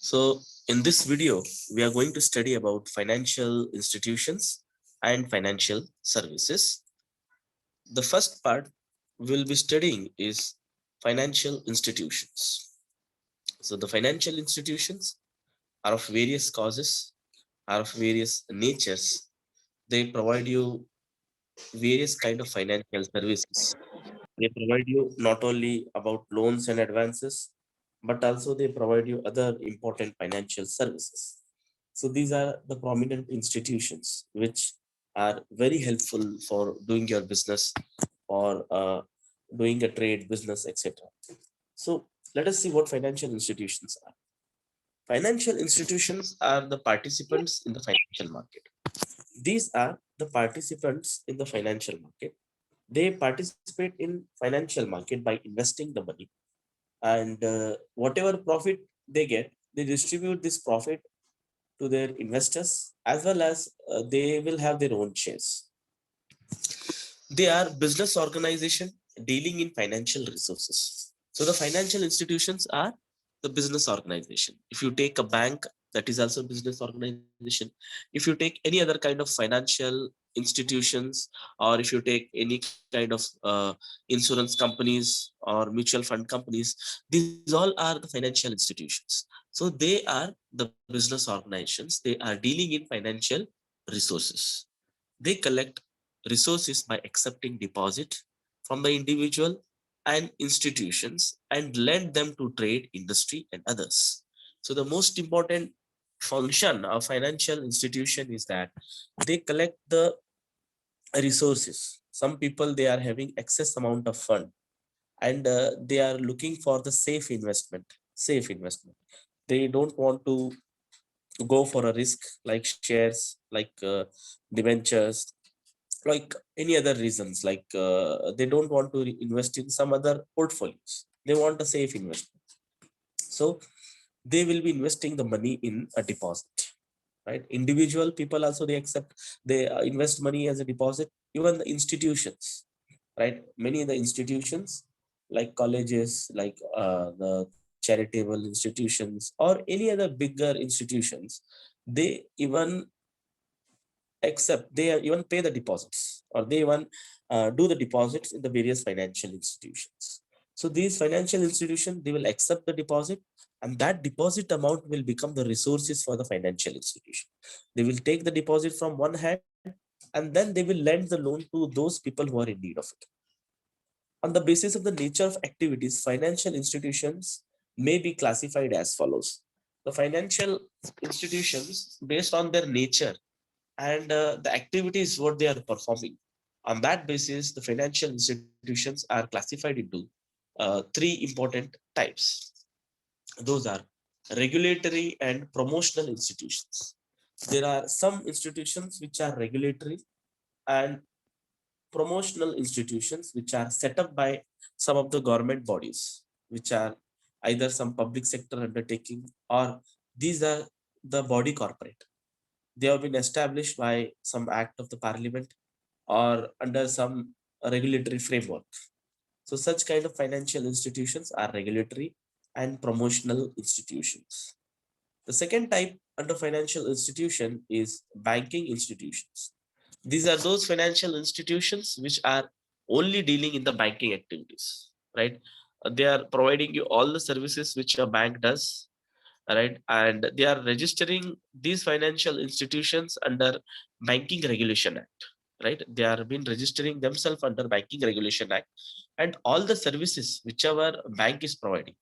So in this video, we are going to study about financial institutions and financial services. The first part we'll be studying is financial institutions. So the financial institutions are of various causes, are of various natures. They provide you various kind of financial services. They provide you not only about loans and advances, but also they provide you other important financial services. So these are the prominent institutions which are very helpful for doing your business or doing a trade, business, etc. So let us see what financial institutions are. Financial institutions are the participants in the financial market. These are the participants in the financial market. They participate in financial market by investing the money, and whatever profit they get, they distribute this profit to their investors, as well as they will have their own shares. They are business organization dealing in financial resources. So the financial institutions are the business organization. If you take a bank, that is also a business organization. If you take any other kind of financial institutions, or if you take any kind of insurance companies or mutual fund companies, these all are the financial institutions. So they are the business organizations. They are dealing in financial resources. They collect resources by accepting deposit from the individual and institutions and lend them to trade, industry, and others. So the most important function of financial institution is that they collect the resources. Some people, they are having excess amount of fund, and they are looking for the safe investment. They don't want to go for a risk like shares, like debentures, like any other reasons, like they don't want to invest in some other portfolios. They want a safe investment. So they will be investing the money in a deposit, right? Individual people also, they accept, they invest money as a deposit. Even the institutions, right? Many of the institutions, like colleges, like the charitable institutions, or any other bigger institutions, they even except they even pay the deposits, or they even do the deposits in the various financial institutions. So these financial institutions, they will accept the deposit, and that deposit amount will become the resources for the financial institution. They will take the deposit from one hand, and then they will lend the loan to those people who are in need of it. On the basis of the nature of activities, financial institutions may be classified as follows. The financial institutions, based on their nature and the activities what they are performing, on that basis the financial institutions are classified into three important types. Those are regulatory and promotional institutions. There are some institutions which are regulatory and promotional institutions which are set up by some of the government bodies, which are either some public sector undertaking, or these are the body corporate. They have been established by some act of the parliament or under some regulatory framework. So such kind of financial institutions are regulatory and promotional institutions. The second type under financial institution is banking institutions. These are those financial institutions which are only dealing in the banking activities, right? They are providing you all the services which a bank does, right? And they are registering these financial institutions under Banking Regulation Act, right? They are been registering themselves under Banking Regulation Act, and all the services whichever bank is providing,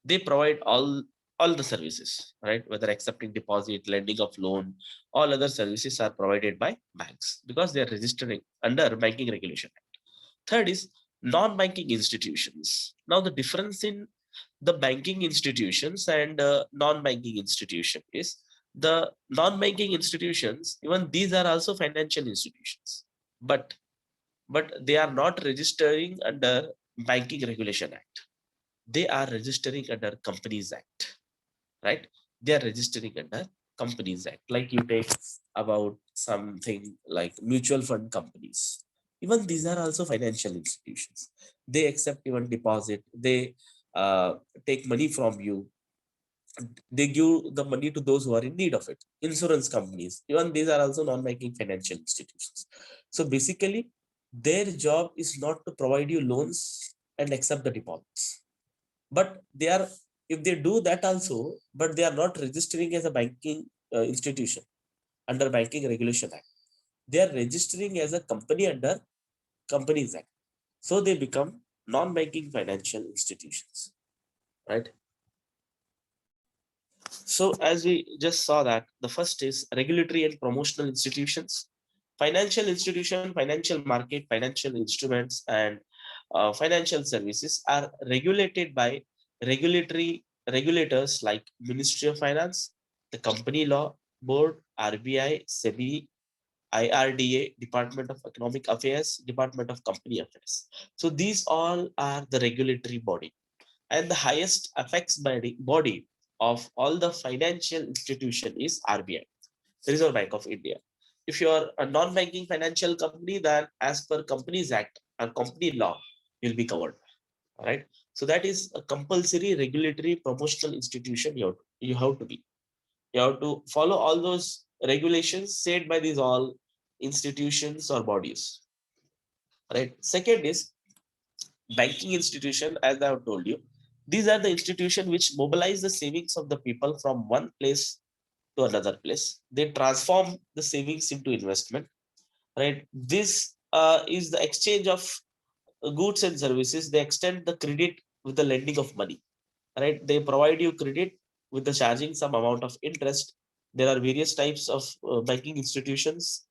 they provide all the services, right? Whether accepting deposit, lending of loan, all other services are provided by banks because they are registering under Banking Regulation Act. Third is non-banking institutions. Now the difference in the banking institutions and non-banking institution is, the non-banking institutions, even these are also financial institutions, but they are not registering under Banking Regulation Act. They are registering under Companies Act, right? They are registering under Companies Act. Like you take about something like mutual fund companies, even these are also financial institutions. They accept even deposit, they take money from you, they give the money to those who are in need of it. Insurance companies, even these are also non-banking financial institutions. So basically, their job is not to provide you loans and accept the deposits, but they are, if they do that also, but they are not registering as a banking institution under Banking Regulation Act. They are registering as a company under Companies Act. So they become non-banking financial institutions, right? So as we just saw that the first is regulatory and promotional institutions, financial institution, financial market, financial instruments, and financial services are regulated by regulators like Ministry of Finance, the Company Law Board, RBI, SEBI, IRDA, Department of Economic Affairs, Department of Company Affairs. So these all are the regulatory body, and the highest affects body of all the financial institution is RBI, Reserve Bank of India. If you are a non-banking financial company, then as per Companies Act and company law, you'll be covered. All right. So that is a compulsory regulatory promotional institution you have to be. You have to follow all those regulations set by these all institutions or bodies. Right. Second is banking institution, as I have told you. These are the institutions which mobilize the savings of the people from one place to another place. They transform the savings into investment, right? This is the exchange of goods and services. They extend the credit with the lending of money, right? They provide you credit with the charging some amount of interest. There are various types of banking institutions: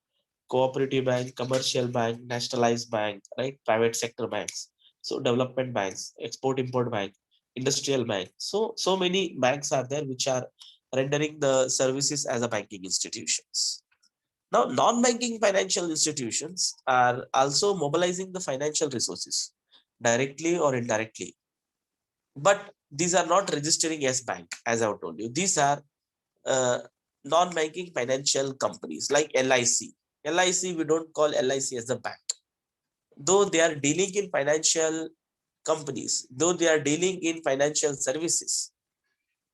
cooperative bank, commercial bank, nationalized bank, right? Private sector banks. So development banks, export import bank, industrial bank. So many banks are there which are rendering the services as a banking institutions. Now, non-banking financial institutions are also mobilizing the financial resources directly or indirectly, but these are not registering as bank, as I've told you. These are uh, non-banking financial companies like LIC. LIC, we don't call LIC as a bank, though they are dealing in financial companies, though they are dealing in financial services.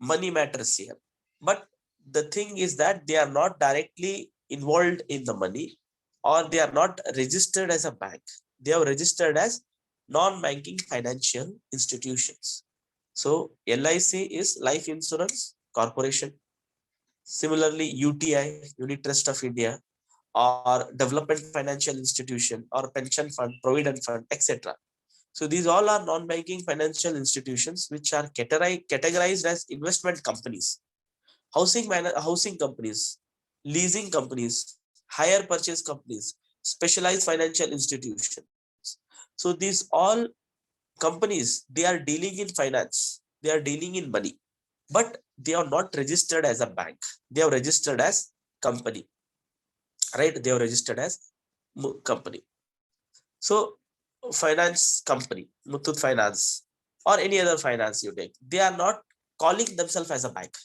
Money matters here. But the thing is that they are not directly involved in the money, or they are not registered as a bank. They are registered as non-banking financial institutions. So LIC is Life Insurance Corporation. Similarly, UTI, Unit Trust of India, or Development Financial Institution, or Pension Fund, Provident Fund, etc. So these all are non-banking financial institutions which are categorized as investment companies, housing companies, leasing companies, hire purchase companies, specialized financial institutions. So these all companies, they are dealing in finance, they are dealing in money, but they are not registered as a bank. They are registered as company, right? They are registered as company. So finance company, Muthoot Finance, or any other finance you take, they are not calling themselves as a bank.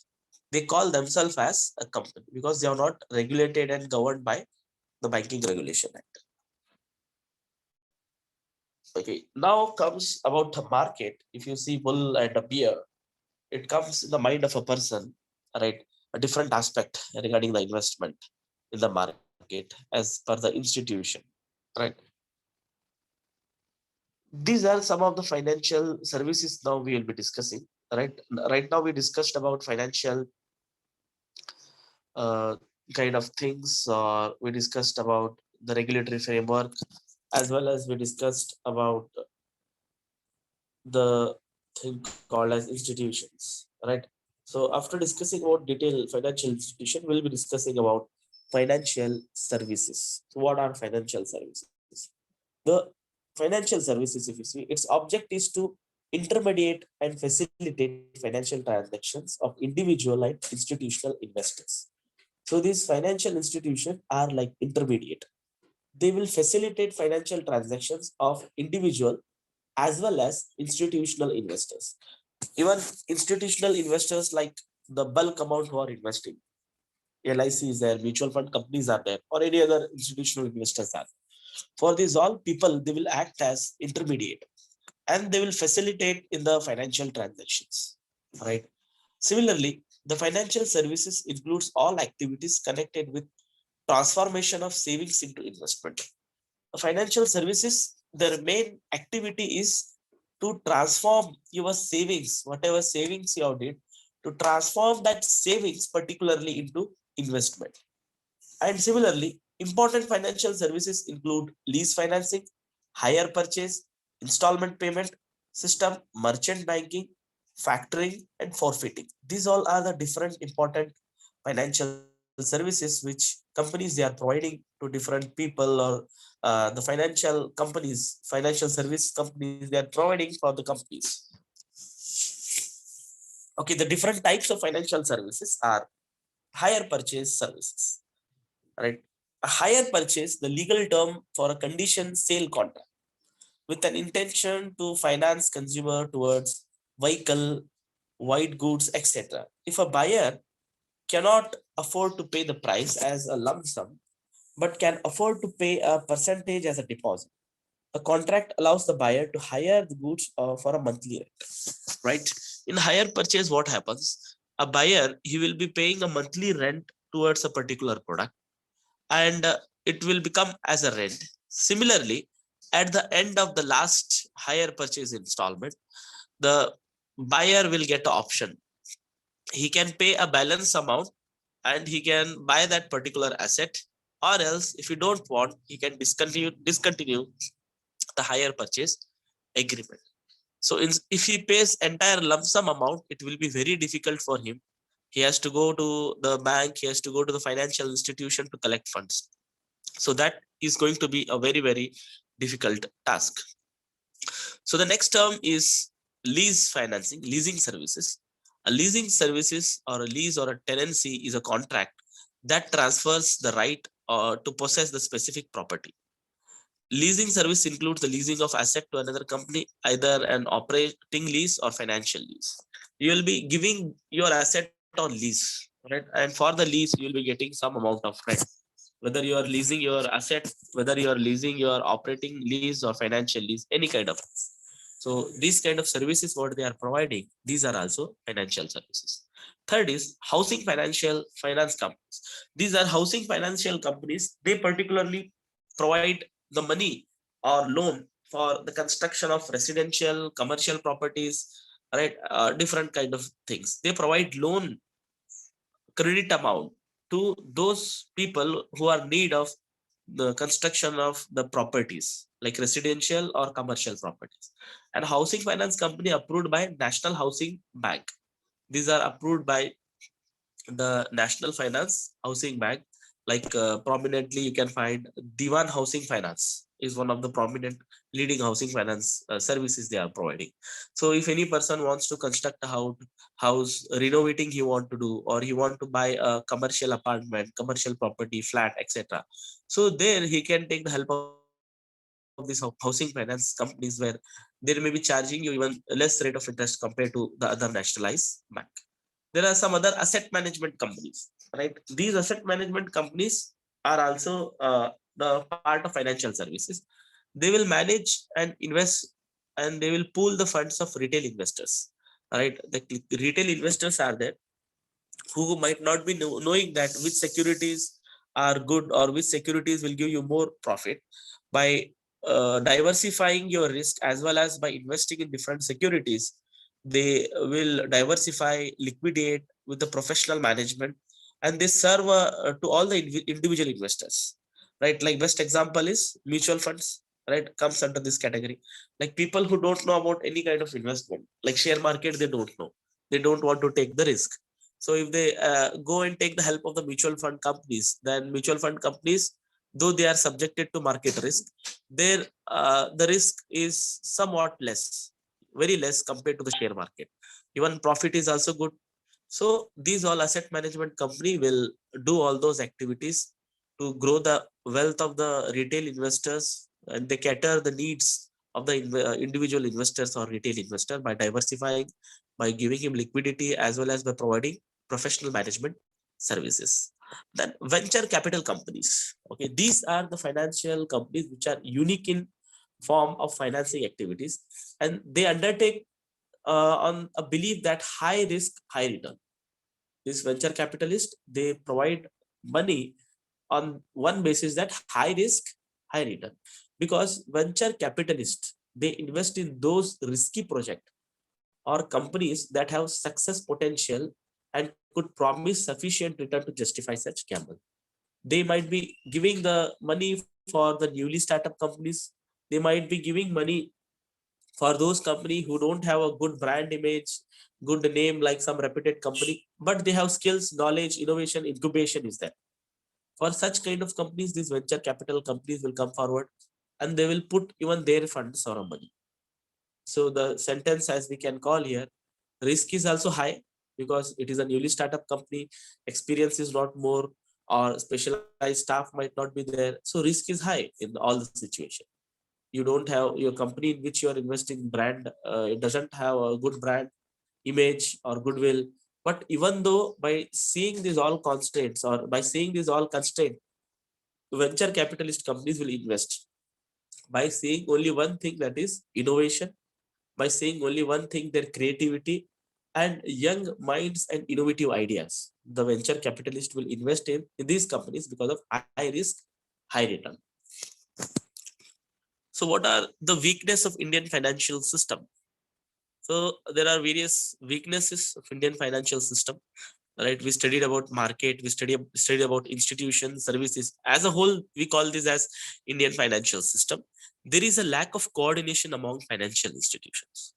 They call themselves as a company because they are not regulated and governed by the Banking Regulation Act. Okay, now comes about the market. If you see bull and a bear, it comes in the mind of a person, right? A different aspect regarding the investment in the market as per the institution, right? These are some of the financial services now we will be discussing, right? Right now we discussed about financial uh, kind of things, or we discussed about the regulatory framework, as well as we discussed about the thing called as institutions, right? So after discussing about detailed financial institution, we'll be discussing about financial services. So what are financial services? The financial services, if you see, its object is to intermediate and facilitate financial transactions of individual and institutional investors. So these financial institutions are like intermediate. They will facilitate financial transactions of individual as well as institutional investors. Even institutional investors, like the bulk amount who are investing, LIC is there, mutual fund companies are there, or any other institutional investors are. For these all people, they will act as intermediate and they will facilitate in the financial transactions, right? Similarly, the financial services includes all activities connected with transformation of savings into investment. Financial services, their main activity is to transform your savings, whatever savings you have did, to transform that savings particularly into investment. And similarly, important financial services include lease financing, hire purchase, installment payment system, merchant banking, factoring, and forfeiting. These all are the different important financial services which companies they are providing to different people, or the financial companies, financial service companies, they are providing for the companies. Okay, the different types of financial services are hire purchase services, right? A hire purchase, the legal term for a condition sale contract with an intention to finance consumer towards vehicle, white goods, etc. If a buyer cannot afford to pay the price as a lump sum, but can afford to pay a percentage as a deposit, a contract allows the buyer to hire the goods for a monthly rent, right? In hire purchase, what happens? A buyer, he will be paying a monthly rent towards a particular product, and it will become as a rent. Similarly, at the end of the last hire purchase installment, the buyer will get an option. He can pay a balance amount and he can buy that particular asset, or else if you don't want, he can discontinue the hire purchase agreement. So if he pays entire lump sum amount, it will be very difficult for him. He has to go to the bank, he has to go to the financial institution to collect funds. So that is going to be a very, very difficult task. So the next term is lease financing, leasing services. A leasing services or a lease or a tenancy is a contract that transfers the right to possess the specific property. Leasing service includes the leasing of asset to another company, either an operating lease or financial lease. You will be giving your asset on lease, right? And for the lease, you will be getting some amount of rent. Whether you are leasing your asset, whether you are leasing your operating lease or financial lease, any kind of. So these kind of services, what they are providing, these are also financial services. Third is housing financial finance companies. These are housing financial companies. They particularly provide the money or loan for the construction of residential, commercial properties, right? Different kind of things. They provide loan credit amount to those people who are need of the construction of the properties like residential or commercial properties. And housing finance company approved by National Housing Bank. These are approved by the National Finance Housing Bank. Like prominently you can find Diwan Housing Finance is one of the prominent leading housing finance services they are providing. So if any person wants to construct a house renovating he want to do, or he want to buy a commercial apartment, commercial property, flat, etc. So there he can take the help of these housing finance companies, where they may be charging you even less rate of interest compared to the other nationalized bank. There are some other asset management companies, right? These asset management companies are also the part of financial services. They will manage and invest, and they will pool the funds of retail investors, right? The retail investors are there who might not be knowing that which securities are good or which securities will give you more profit. By diversifying your risk as well as by investing in different securities, they will diversify, liquidate with the professional management, and they serve to all the individual investors, right? Like best example is mutual funds, right? Comes under this category. Like people who don't know about any kind of investment, like share market, they don't know, they don't want to take the risk. So if they go and take the help of the mutual fund companies, then mutual fund companies, though they are subjected to market risk, their the risk is somewhat less, very less compared to the share market. Even profit is also good. So these all asset management company will do all those activities to grow the wealth of the retail investors, and they cater the needs of the individual investors or retail investor by diversifying, by giving him liquidity, as well as by providing professional management services. Then venture capital companies. Okay, these are the financial companies which are unique in form of financing activities, and they undertake on a belief that high risk, high return. These venture capitalists, they provide money on one basis that high risk, high return. Because venture capitalists, they invest in those risky projects or companies that have success potential and could promise sufficient return to justify such gamble. They might be giving the money for the newly startup companies. They might be giving money for those companies who don't have a good brand image, good name like some reputed company, but they have skills, knowledge, innovation, incubation is there. For such kind of companies, these venture capital companies will come forward and they will put even their funds or money. So the sentence as we can call here, risk is also high because it is a newly startup company, experience is not more, or specialized staff might not be there. So risk is high in all the situation. You don't have your company in which you are investing brand, it doesn't have a good brand image or goodwill. But even though by seeing these all constraints or by seeing these all constraints, venture capitalist companies will invest by seeing only one thing, that is innovation, by saying only one thing, their creativity and young minds and innovative ideas. The venture capitalist will invest in these companies because of high risk, high return. So what are the weakness of Indian financial system? So there are various weaknesses of Indian financial system, right? We studied about market, we studied about institutions, services. As a whole, we call this as Indian financial system. There is a lack of coordination among financial institutions,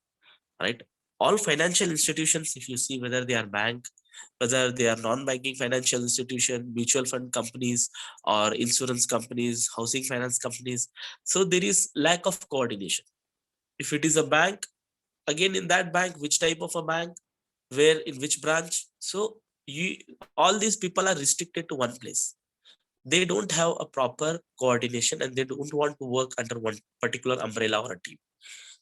right? All financial institutions, if you see whether they are bank, whether they are non-banking financial institution, mutual fund companies, or insurance companies, housing finance companies, so there is lack of coordination. If it is a bank, again in that bank, which type of a bank, where in which branch, so you, all these people are restricted to one place. They don't have a proper coordination and they don't want to work under one particular umbrella or a team.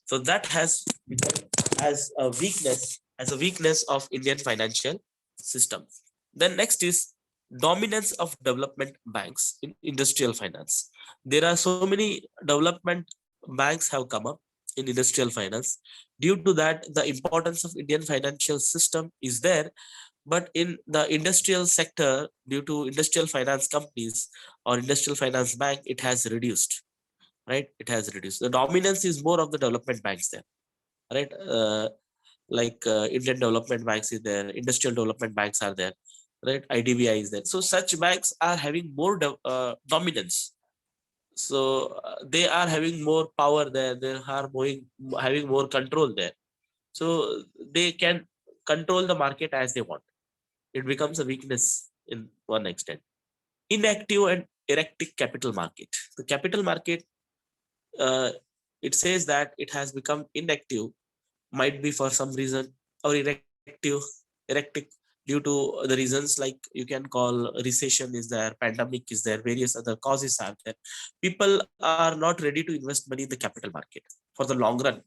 So that has become as a weakness of Indian financial system. Then next is dominance of development banks in industrial finance. There are so many development banks have come up in industrial finance. Due to that, the importance of Indian financial system is there, but in the industrial sector, due to industrial finance companies or industrial finance bank, it has reduced, right? It has reduced. The dominance is more of the development banks there, right? Like Indian development banks is there, industrial development banks are there, right? IDBI is there. So such banks are having more dominance. So they are having more power there. They are having more control there. So they can control the market as they want. It becomes a weakness in one extent. Inactive and erratic capital market. The capital market, uh, it says that it has become inactive, might be for some reason, or erratic due to the reasons like you can call recession is there, pandemic is there, various other causes are there. People are not ready to invest money in the capital market for the long run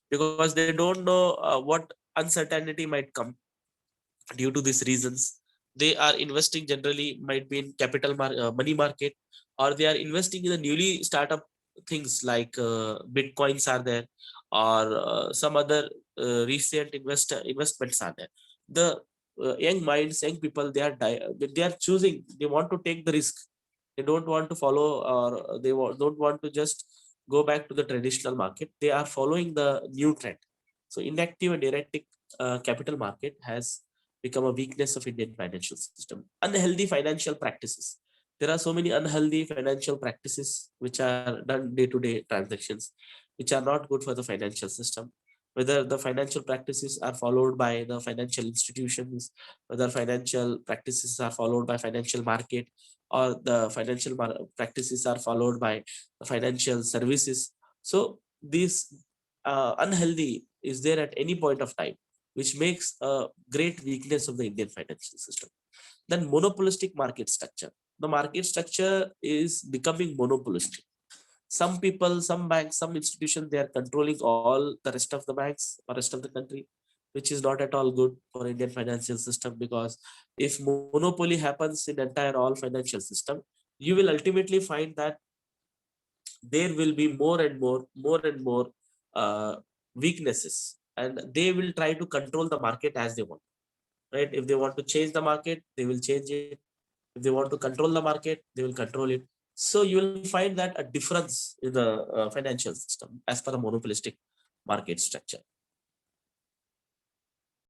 because they don't know what uncertainty might come. Due to these reasons, they are investing generally might be in money market, or they are investing in the newly startup things like bitcoins are there, or some other recent investments are there. The young minds, young people, they are choosing, they want to take the risk. They don't want to follow, or don't want to just go back to the traditional market. They are following the new trend. So inactive and erratic capital market has become a weakness of Indian financial system. Unhealthy financial practices. There are so many unhealthy financial practices which are done day-to-day transactions, which are not good for the financial system. Whether the financial practices are followed by the financial institutions, whether financial practices are followed by financial market, or the practices are followed by the financial services. So this unhealthy is there at any point of time, which makes a great weakness of the Indian financial system. Then monopolistic market structure. The market structure is becoming monopolistic. Some people, some banks, some institutions, they are controlling all the rest of the banks or rest of the country, which is not at all good for Indian financial system, because if monopoly happens in entire all financial system, you will ultimately find that there will be more and more weaknesses and they will try to control the market as they want, right? If they want to change the market, they will change it. If they want to control the market, they will control it. So you will find that a difference in the financial system as per the monopolistic market structure.